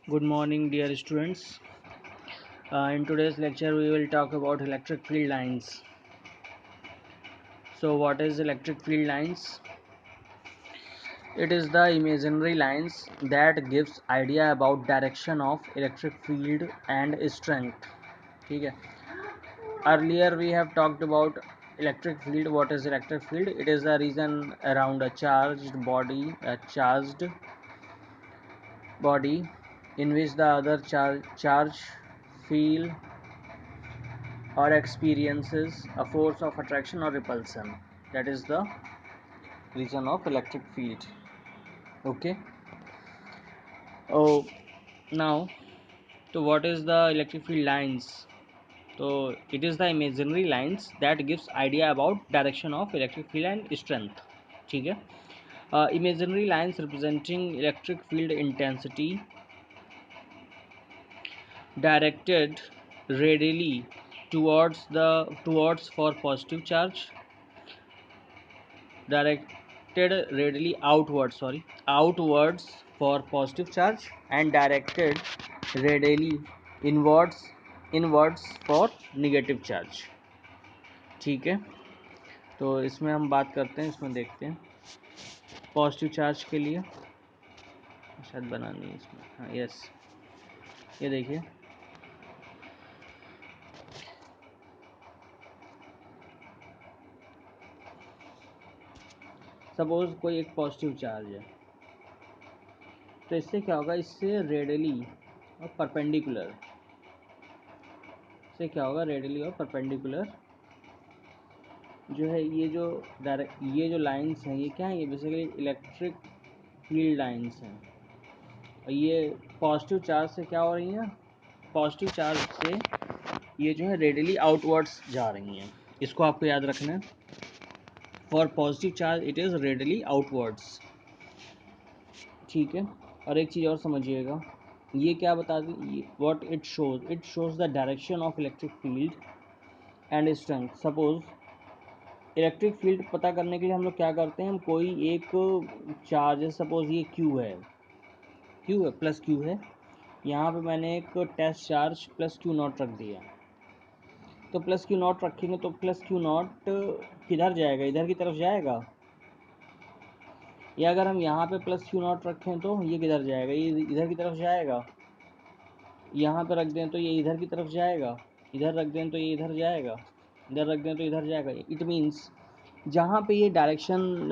Good morning, dear students. In today's lecture, we will talk about electric field lines. So, what is electric field lines? It is the imaginary lines that gives idea about direction of electric field and strength. ठीक है. Earlier, we have talked about electric field. What is electric field? It is the region around a charged body, in which the other charge feel or experiences a force of attraction or repulsion. That is the region of electric field. Okay. Oh, now, so what is the electric field lines? So it is the imaginary lines that gives idea about direction of electric field and strength. ठीक है. Imaginary lines representing electric field intensity directed radially towards for positive charge, directed radially outwards for positive charge, and directed radially inwards for negative charge. ठीक है. तो इसमें हम बात करते हैं, इसमें देखते हैं पॉजिटिव चार्ज के लिए. शायद बनानी है इसमें. हाँ, यस. ये देखिए, सपोज कोई एक पॉजिटिव चार्ज है, तो इससे क्या होगा, इससे रेडियली और परपेंडिकुलर, इससे क्या होगा, रेडियली और परपेंडिकुलर जो है, ये जो लाइंस हैं, ये क्या है, ये बेसिकली इलेक्ट्रिक फील्ड लाइंस हैं. और ये पॉजिटिव चार्ज से क्या हो रही हैं, पॉजिटिव चार्ज से ये जो है रेडियली आउटवर्ड्स जा रही हैं. इसको आपको याद रखना है. For positive charge it is radially outwards. ठीक है. और एक चीज़ और समझिएगा, ये क्या बताती, what it shows the direction of electric field and strength. Suppose electric field पता करने के लिए हम लोग क्या करते हैं, हम कोई एक चार्ज है, सपोज ये Q है, प्लस Q है. यहाँ पे मैंने एक टेस्ट चार्ज प्लस Q0 रख दिया. तो प्लस Q0 रखेंगे तो प्लस Q0 किधर जाएगा, इधर की तरफ जाएगा. या अगर हम यहाँ पे प्लस Q0 रखें तो ये किधर जाएगा, ये इधर की तरफ जाएगा. यहाँ पे रख दें तो ये इधर की तरफ जाएगा, इधर रख दें तो ये इधर जाएगा, इधर रख दें तो इधर जाएगा. इट मीन्स जहाँ पे ये डायरेक्शन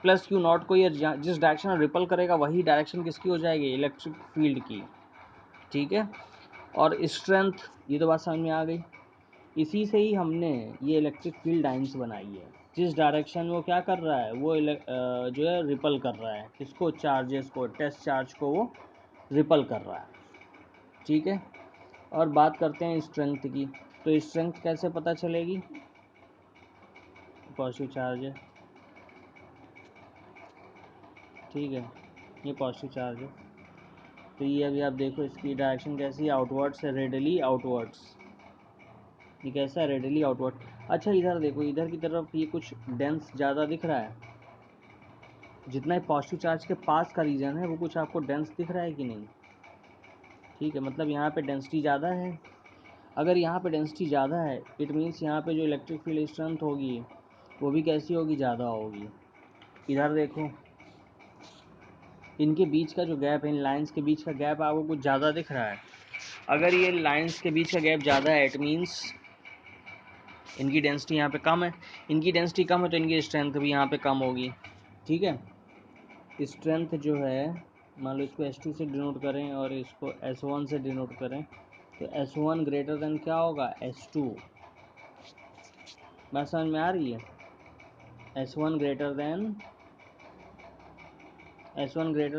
प्लस Q0 को ये जिस डायरेक्शन में रिपल करेगा, वही डायरेक्शन किसकी हो जाएगी, इलेक्ट्रिक फील्ड की. ठीक है. और स्ट्रेंथ, ये तो बात समझ में आ गई. इसी से ही हमने ये इलेक्ट्रिक फील्ड लाइंस बनाई है. जिस डायरेक्शन में वो क्या कर रहा है, वो जो है रिपल कर रहा है, किसको, चार्जेस को, टेस्ट चार्ज को वो रिपल कर रहा है. ठीक है. और बात करते हैं स्ट्रेंथ की. तो स्ट्रेंथ कैसे पता चलेगी, पॉजिटिव चार्ज है, ठीक है, ये पॉजिटिव चार्ज है. तो ये अभी आप देखो, इसकी डायरेक्शन कैसी है, आउटवर्ड्स है, रेडियली आउटवर्ड्स. ये कैसा है, रेडियली आउटवर्ड. अच्छा, इधर देखो, इधर की तरफ ये कुछ डेंस ज़्यादा दिख रहा है. जितना ही पॉजिटिव चार्ज के पास का रीजन है, वो कुछ आपको डेंस दिख रहा है कि नहीं. ठीक है, मतलब यहाँ पे डेंसिटी ज़्यादा है. अगर यहाँ पे डेंसिटी ज़्यादा है, इट मीन्स यहाँ पे जो इलेक्ट्रिक फील्ड स्ट्रेंथ होगी वो भी कैसी होगी, ज़्यादा होगी. इधर देखो, इनके बीच का जो गैप है, इन लाइंस के बीच का गैप आपको कुछ ज़्यादा दिख रहा है. अगर ये लाइंस के बीच का गैप ज़्यादा है, इट मीन्स इनकी डेंसिटी यहाँ पे कम है. इनकी डेंसिटी कम है तो इनकी स्ट्रेंथ भी यहाँ पे कम होगी. ठीक है. स्ट्रेंथ जो है, मान लो इसको S2 से डिनोट करें और इसको S1 से डिनोट करें, तो S1 ग्रेटर देन क्या होगा, S2. बात समझ में आ रही है. S1 ग्रेटर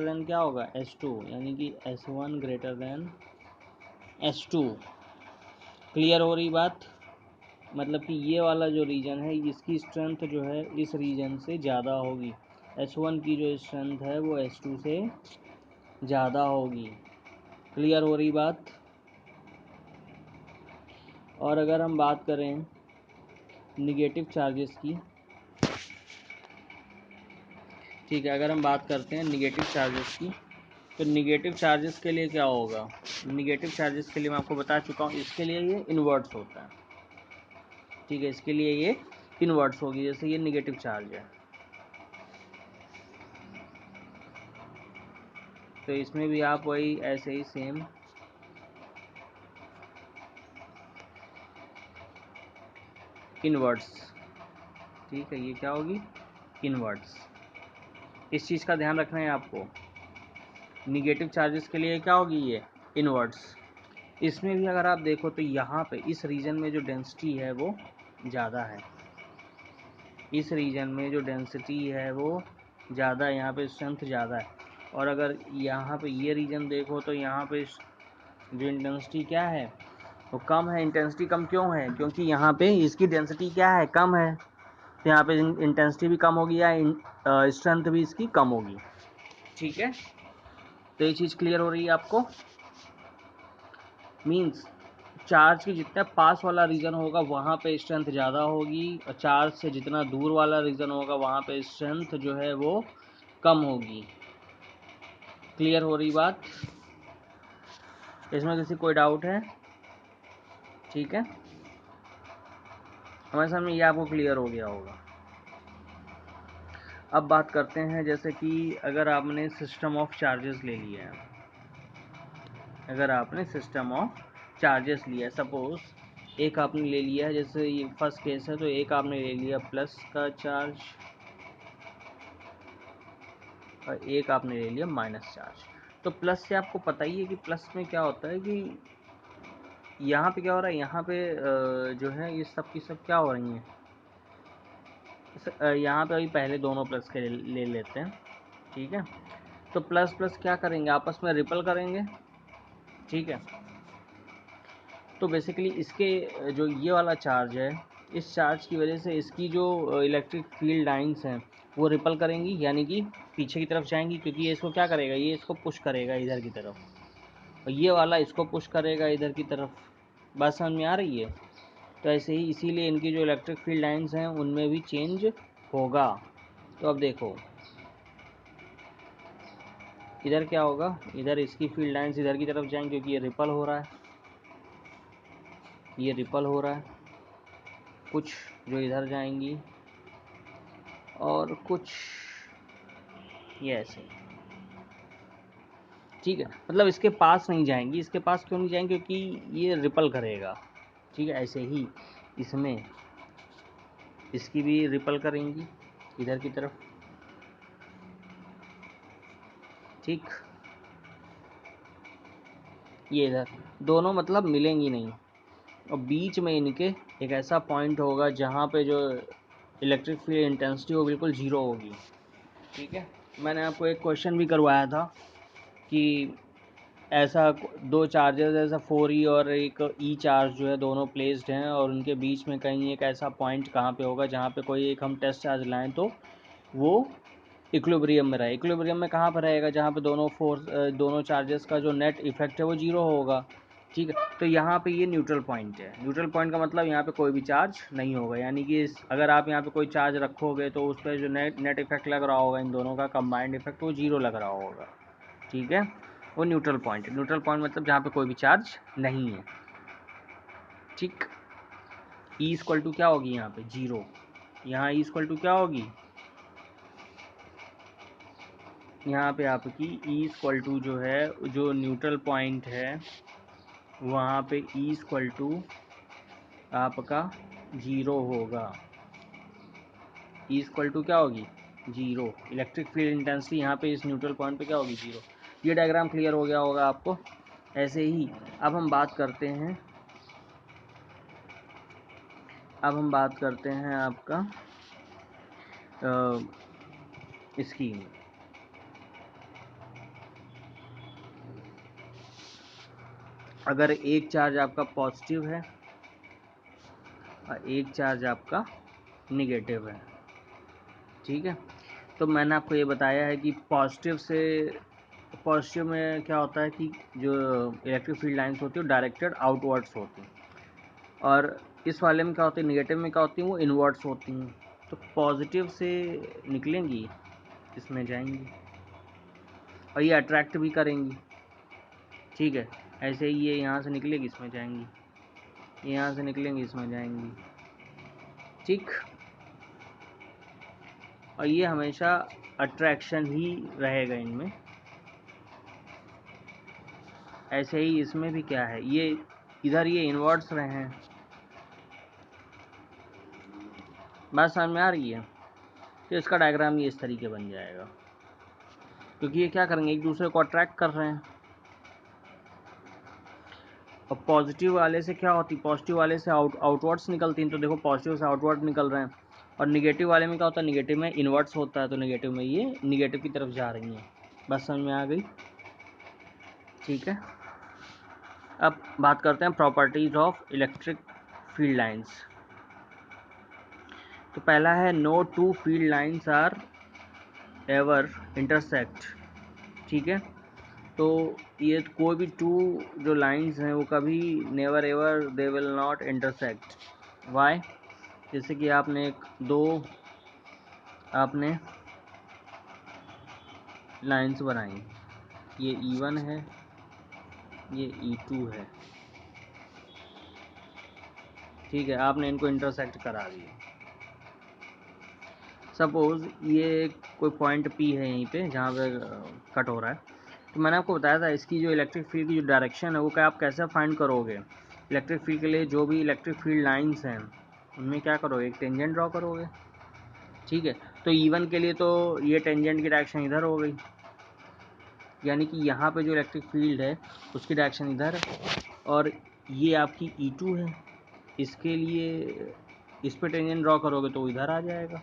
देन क्या होगा, S2, यानी कि S1 greater than S2. Clear हो रही बात. मतलब कि ये वाला जो रीजन है, इसकी स्ट्रेंथ जो है इस रीजन से ज़्यादा होगी. S1 की जो स्ट्रेंथ है वो S2 से ज़्यादा होगी. क्लियर हो रही बात. और अगर हम बात करें निगेटिव चार्जेस की, ठीक है, अगर हम बात करते हैं निगेटिव चार्जेस की, तो निगेटिव चार्जेस के लिए क्या होगा, निगेटिव चार्जेस के लिए मैं आपको बता चुका हूँ, इसके लिए ये इन्वर्ट्स होता है, ठीक है, इसके लिए ये इन्वर्ट्स होगी, जैसे ये निगेटिव चार्ज है तो इसमें भी आप वही ऐसे ही सेम इन्वर्ट्स, ठीक है, ये क्या होगी, इन्वर्ट्स। इस चीज़ का ध्यान रखना है आपको, निगेटिव चार्जेस के लिए क्या होगी ये इन्वर्ट्स। इसमें भी अगर आप देखो तो यहाँ पे इस रीजन में जो डेंसिटी है वो ज़्यादा है, इस रीजन में जो डेंसिटी है वो ज़्यादा है, यहाँ पे स्ट्रेंथ ज़्यादा है। और अगर यहाँ पे ये रीजन देखो तो यहाँ पे जो इंटेंसिटी क्या है वो कम है। इंटेंसिटी कम क्यों है, क्योंकि यहाँ पे इसकी डेंसिटी क्या है, कम है, तो यहाँ पे इंटेंसिटी भी कम होगी या स्ट्रेंथ भी इसकी कम होगी, ठीक है। तो ये चीज़ क्लियर हो रही है आपको, मीन्स चार्ज की जितना पास वाला रीजन होगा वहाँ पे स्ट्रेंथ ज़्यादा होगी, और चार्ज से जितना दूर वाला रीजन होगा वहाँ पे स्ट्रेंथ जो है वो कम होगी। क्लियर हो रही बात, इसमें किसी कोई डाउट है, ठीक है, हमारे सामने ये आपको क्लियर हो गया होगा। अब बात करते हैं, जैसे कि अगर आपने सिस्टम ऑफ चार्जेस ले लिया है, अगर आपने सिस्टम ऑफ चार्जेस लिया है, सपोज एक आपने ले लिया है, जैसे ये फर्स्ट केस है, तो एक आपने ले लिया प्लस का चार्ज और एक आपने ले लिया माइनस चार्ज। तो प्लस से आपको पता ही है कि प्लस में क्या होता है कि यहाँ पे क्या हो रहा है, यहाँ पे जो है ये सब की सब क्या हो रही हैं, यहाँ पे अभी पहले दोनों प्लस के ले लेते हैं, ठीक है। तो प्लस प्लस क्या करेंगे, आपस में रिपल करेंगे, ठीक है। तो बेसिकली इसके जो ये वाला चार्ज है, इस चार्ज की वजह से इसकी जो इलेक्ट्रिक फील्ड लाइंस हैं वो रिपल करेंगी, यानी कि पीछे की तरफ जाएंगी, क्योंकि ये इसको क्या करेगा, ये इसको पुश करेगा इधर की तरफ, और ये वाला इसको पुश करेगा इधर की तरफ। बात समझ में आ रही है। तो ऐसे ही इसीलिए इनकी जो इलेक्ट्रिक फील्ड लाइंस हैं उनमें भी चेंज होगा। तो अब देखो इधर क्या होगा, इधर इसकी फील्ड लाइंस इधर की तरफ जाएंगी, क्योंकि ये रिपल हो रहा है, ये रिपल हो रहा है, कुछ जो इधर जाएंगी और कुछ ये ऐसे, ठीक है। मतलब इसके पास नहीं जाएंगी, इसके पास क्यों नहीं जाएंगी, क्योंकि ये रिपल करेगा, ठीक है। ऐसे ही इसमें इसकी भी रिपल करेंगी इधर की तरफ, ठीक, ये इधर दोनों मतलब मिलेंगी नहीं, और बीच में इनके एक ऐसा पॉइंट होगा जहाँ पे जो इलेक्ट्रिक फील्ड इंटेंसिटी वो बिल्कुल ज़ीरो होगी, ठीक है। मैंने आपको एक क्वेश्चन भी करवाया था कि ऐसा दो चार्जेस, ऐसा 4E और एक E चार्ज जो है दोनों प्लेस्ड हैं, और उनके बीच में कहीं एक ऐसा पॉइंट कहाँ पे होगा जहाँ पे कोई एक हम टेस्ट चार्ज लाएं तो वो इक्विलिब्रियम में रहे। इक्विलिब्रियम में कहाँ पर रहेगा, जहाँ पे दोनों चार्जेस का जो नेट इफेक्ट है वो जीरो होगा, ठीक है। तो यहाँ पे ये न्यूट्रल पॉइंट है। न्यूट्रल पॉइंट का मतलब यहाँ पे कोई भी चार्ज नहीं होगा, यानी कि अगर आप यहाँ पे कोई चार्ज रखोगे तो उस पर जो नेट इफेक्ट लग रहा होगा, इन दोनों का कंबाइंड इफेक्ट वो जीरो लग रहा होगा, ठीक है। वो न्यूट्रल पॉइंट है। न्यूट्रल पॉइंट मतलब जहाँ पे कोई भी चार्ज नहीं है, ठीक। ई इक्वल टू क्या होगी यहाँ पे, जीरो। यहाँ ई इक्वल टू क्या होगी, यहाँ पे आपकी ई इक्वल टू जो है, जो न्यूट्रल पॉइंट है वहाँ पे ई इक्वल टू आपका जीरो होगा। ई इक्वल टू क्या होगी, जीरो। इलेक्ट्रिक फील्ड इंटेंसिटी यहाँ पे इस न्यूट्रल पॉइंट पे क्या होगी, जीरो। ये डायग्राम क्लियर हो गया होगा आपको। ऐसे ही अब हम बात करते हैं, आपका इसकी, अगर एक चार्ज आपका पॉजिटिव है और एक चार्ज आपका निगेटिव है, ठीक है। तो मैंने आपको ये बताया है कि पॉजिटिव में क्या होता है कि जो इलेक्ट्रिक फील्ड लाइंस होती है वो डायरेक्टेड आउटवर्ड्स होती हैं, और इस वाले में क्या होती है, निगेटिव में क्या होती है, वो इनवर्ड्स होती हैं। तो पॉजिटिव से निकलेंगी, इसमें जाएंगी, और ये अट्रैक्ट भी करेंगी, ठीक है। ऐसे ही ये यहाँ से निकलेगी इसमें जाएंगी, यहाँ से निकलेंगी इसमें जाएंगी, ठीक। और ये हमेशा अट्रैक्शन ही रहेगा इनमें। ऐसे ही इसमें भी क्या है, ये इधर ये इन्वर्ट्स रहे हैं, बात समझ में आ रही है। तो इसका डायग्राम ये इस तरीके बन जाएगा, क्योंकि ये क्या करेंगे, एक दूसरे को अट्रैक्ट कर रहे हैं। और पॉजिटिव वाले से क्या होती, पॉजिटिव वाले से आउटवर्ड्स निकलती हैं, तो देखो पॉजिटिव से आउटवर्ड निकल रहे हैं। और निगेटिव वाले में क्या होता है, निगेटिव में इन्वर्ट्स होता है, तो निगेटिव में ये निगेटिव की तरफ जा रही हैं। बस समझ में आ गई, ठीक है। अब बात करते हैं properties of electric field lines. तो पहला है no two field lines are ever intersect, ठीक है। तो ये कोई भी टू जो लाइंस हैं वो कभी never ever they will not intersect. Why, जैसे कि आपने दो आपने लाइंस बनाई, ये E1 है, ये E2 है, ठीक है। आपने इनको इंटरसेक्ट करा दिया। सपोज ये कोई पॉइंट P है यहीं पे जहाँ पे कट हो रहा है। तो मैंने आपको बताया था इसकी जो इलेक्ट्रिक फील्ड की जो डायरेक्शन है वो क्या आप कैसे फाइंड करोगे। इलेक्ट्रिक फील्ड के लिए जो भी इलेक्ट्रिक फील्ड लाइंस हैं उनमें क्या करोगे, एक टेंजेंट ड्रॉ करोगे, ठीक है। तो E1 के लिए तो ये टेंजेंट की डायरेक्शन इधर हो गई, यानी कि यहाँ पे जो इलेक्ट्रिक फील्ड है उसकी डायरेक्शन इधर है। और ये आपकी E2 है, इसके लिए इस पे टेंजेंट ड्रॉ करोगे तो इधर आ जाएगा।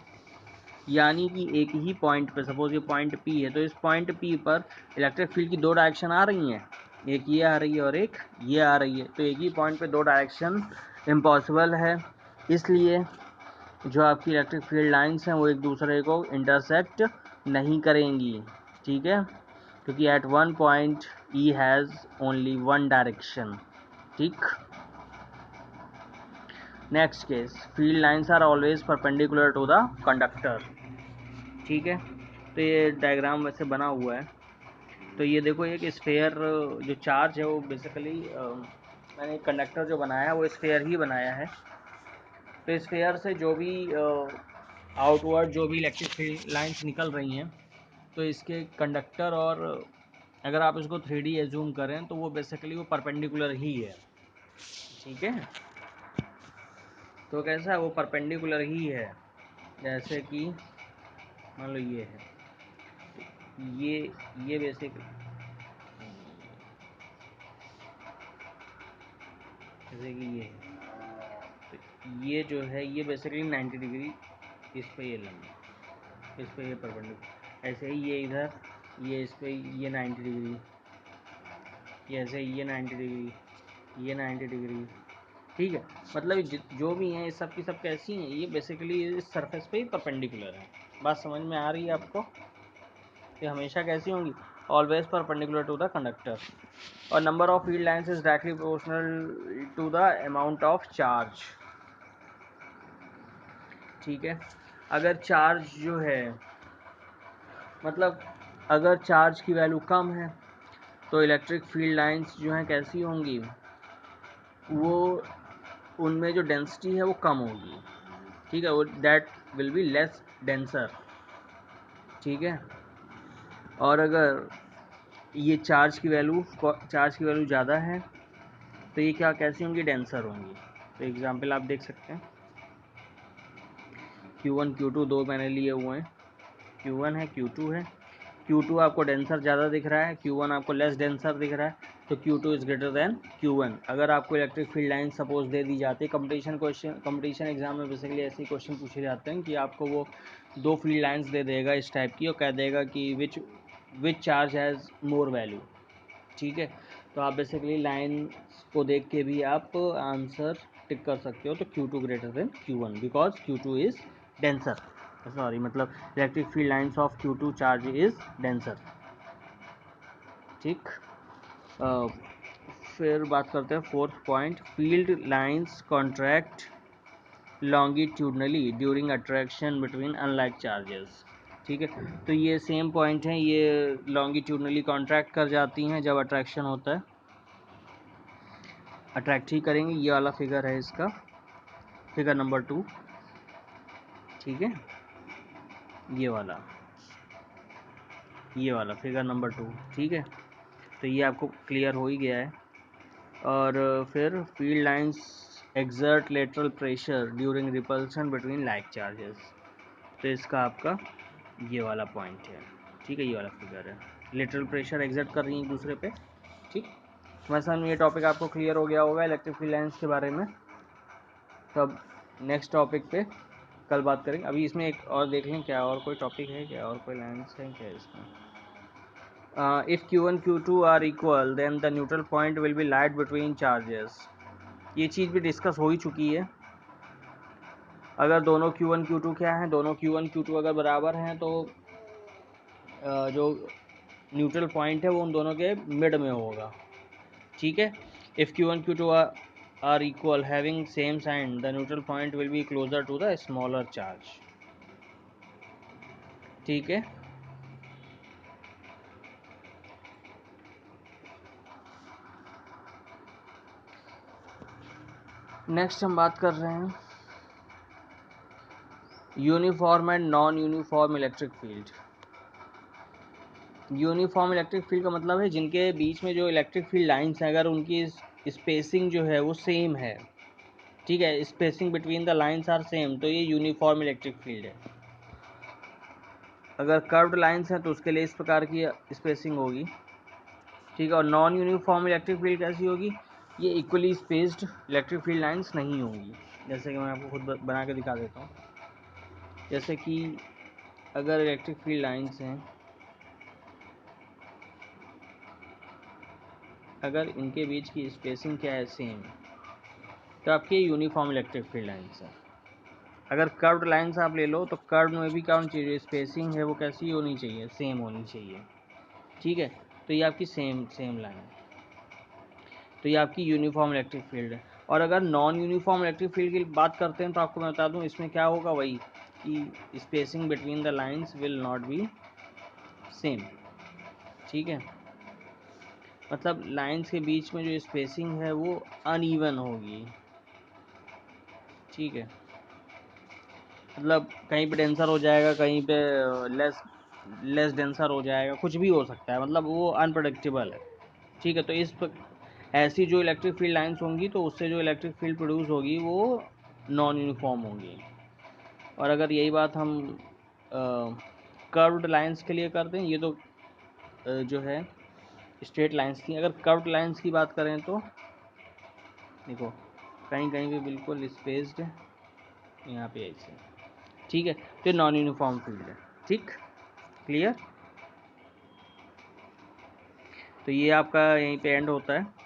यानी कि एक ही पॉइंट पे, सपोज ये पॉइंट P है, तो इस पॉइंट P पर इलेक्ट्रिक फील्ड की दो डायरेक्शन आ रही हैं, एक ये आ रही है और एक ये आ रही है। तो एक ही पॉइंट पे दो डायरेक्शन इम्पॉसिबल है, इसलिए जो आपकी इलेक्ट्रिक फील्ड लाइंस हैं वो एक दूसरे को इंटरसेक्ट नहीं करेंगी, ठीक है, क्योंकि at one point E has only one direction, ठीक। Next case, field lines are always perpendicular to the conductor, ठीक है। तो ये डायग्राम वैसे बना हुआ है। तो ये देखो एक स्फेयर जो चार्ज है वो बेसिकली मैंने कंडक्टर जो बनाया है वो स्फेयर ही बनाया है। तो स्फेयर से जो भी आउटवर्ड जो भी इलेक्ट्रिक फील्ड लाइंस निकल रही हैं, तो इसके कंडक्टर और अगर आप इसको 3D एज्यूम करें तो वो बेसिकली वो परपेंडिकुलर ही है, ठीक है। तो कैसा है, वो परपेंडिकुलर ही है। जैसे कि मान लो ये है, ये बेसिक जैसे कि ये है, तो ये जो है ये बेसिकली 90 डिग्री इस पे ये लंबा, इस पे ये परपेंडिकुलर। ऐसे ही ये इधर ये इस पे ये 90 डिग्री, ये ऐसे ही ये 90 डिग्री, ये 90 डिग्री, ठीक है। मतलब जो भी हैं सब की सब कैसी हैं, ये बेसिकली इस सरफेस पे ही परपेंडिकुलर है। बात समझ में आ रही है आपको, ये हमेशा कैसी होंगी, always perpendicular to the conductor. और number of field lines is directly proportional to the amount of charge, ठीक है। अगर चार्ज जो है, मतलब अगर चार्ज की वैल्यू कम है तो इलेक्ट्रिक फील्ड लाइंस जो हैं कैसी होंगी, वो उनमें जो डेंसिटी है वो कम होगी, ठीक है, वो that will be less denser, ठीक है। और अगर ये चार्ज की वैल्यू ज़्यादा है तो ये क्या कैसी होंगी, डेंसर होंगी। तो एग्जांपल आप देख सकते हैं, Q1 Q2 दो मैंने लिए हुए हैं, Q1 है Q2 है। Q2 आपको डेंसर ज़्यादा दिख रहा है, Q1 आपको लेस डेंसर दिख रहा है, तो Q2 is greater than Q1। अगर आपको इलेक्ट्रिक फील्ड लाइन सपोज दे दी जाती है, कंपटीशन एग्जाम में बेसिकली ऐसे ही क्वेश्चन पूछे जाते हैं कि आपको वो दो फील्ड लाइंस दे देगा इस टाइप की और कह देगा कि which charge has more value, ठीक है। तो आप बेसिकली लाइन को देख के भी आप आंसर टिक कर सकते हो। तो Q2 greater than Q1 because Q2 is denser, sorry मतलब electric field lines of Q2 charge is denser, ठीक। फिर बात करते हैं fourth point, field lines contract longitudinally during attraction between unlike charges. ठीक है, तो ये सेम पॉइंट है, ये लॉन्गिट्यूडनली कॉन्ट्रैक्ट कर जाती हैं जब अट्रैक्शन होता है, अट्रैक्ट ही करेंगे। ये वाला फिगर है इसका, फिगर नंबर 2, ठीक है, ये वाला फिगर नंबर 2, ठीक है। तो ये आपको क्लियर हो ही गया है। और फिर field lines exert lateral pressure during repulsion between like charges, तो इसका आपका ये वाला पॉइंट है, ठीक है, ये वाला फिगर है, लेटरल प्रेशर एक्सर्ट कर रही है एक दूसरे पे, ठीक। वैसा ये टॉपिक आपको क्लियर हो गया होगा इलेक्ट्रिक फील्ड लाइंस के बारे में। तो अब नेक्स्ट टॉपिक पे कल बात करेंगे। अभी इसमें एक और देख लें, क्या और कोई टॉपिक है क्या, और कोई लाइंस है क्या इसमें। If Q1 Q2 are equal then the neutral point will be light between charges, ये चीज़ भी डिस्कस हो ही चुकी है। अगर दोनों Q1 Q2 क्या हैं, दोनों Q1 Q2 अगर बराबर हैं तो जो न्यूट्रल पॉइंट है वो उन दोनों के मिड में होगा, ठीक है। If Q1 Q2 are equal having same sign the neutral point will be closer to the smaller charge, ठीक है। नेक्स्ट हम बात कर रहे हैं uniform and non uniform electric field. Uniform electric field का मतलब है जिनके बीच में जो इलेक्ट्रिक फील्ड लाइंस हैं अगर उनकी स्पेसिंग जो है वो सेम है, ठीक है, spacing between the lines are same, तो ये यूनिफॉर्म इलेक्ट्रिक फील्ड है। अगर कर्व्ड लाइंस हैं तो उसके लिए इस प्रकार की स्पेसिंग होगी, ठीक है। और नॉन यूनिफॉर्म इलेक्ट्रिक फील्ड कैसी होगी, ये equally spaced electric field lines नहीं होंगी। जैसे कि मैं आपको खुद बना के दिखा देता हूँ। जैसे कि अगर इलेक्ट्रिक फील्ड लाइंस हैं, अगर इनके बीच की स्पेसिंग क्या है, सेम, तो आपकी यूनिफॉर्म इलेक्ट्रिक फील्ड लाइंस है। अगर कर्व्ड लाइंस आप ले लो तो कर्व में भी क्या होनी चाहिए, स्पेसिंग है वो कैसी होनी चाहिए, सेम होनी चाहिए, ठीक है। तो ये आपकी सेम लाइन, तो ये आपकी यूनिफॉर्म इलेक्ट्रिक फील्ड है। और अगर नॉन यूनिफॉर्म इलेक्ट्रिक फील्ड की बात करते हैं तो आपको मैं बता दूं इसमें क्या होगा, वही कि spacing between the lines will not be same, ठीक है। मतलब लाइंस के बीच में जो स्पेसिंग है वो अनइवन होगी, ठीक है। मतलब कहीं पे डेंसर हो जाएगा, कहीं पे लेस डेंसर हो जाएगा, कुछ भी हो सकता है, मतलब वो अनप्रडिक्टेबल है, ठीक है। तो ऐसी जो इलेक्ट्रिक फील्ड लाइंस होंगी तो उससे जो इलेक्ट्रिक फील्ड प्रोड्यूस होगी वो नॉन यूनिफॉर्म होगी। और अगर यही बात हम कर्व्ड लाइंस के लिए करते हैं, ये तो जो है स्ट्रेट लाइंस की, अगर कर्व्ड लाइंस की बात करें तो देखो कहीं कहीं पे बिल्कुल स्पेस्ड है, यहाँ पे ऐसे, ठीक है। तो नॉन यूनिफॉर्म फील्ड है, ठीक, क्लियर। तो ये आपका यहीं पे एंड होता है।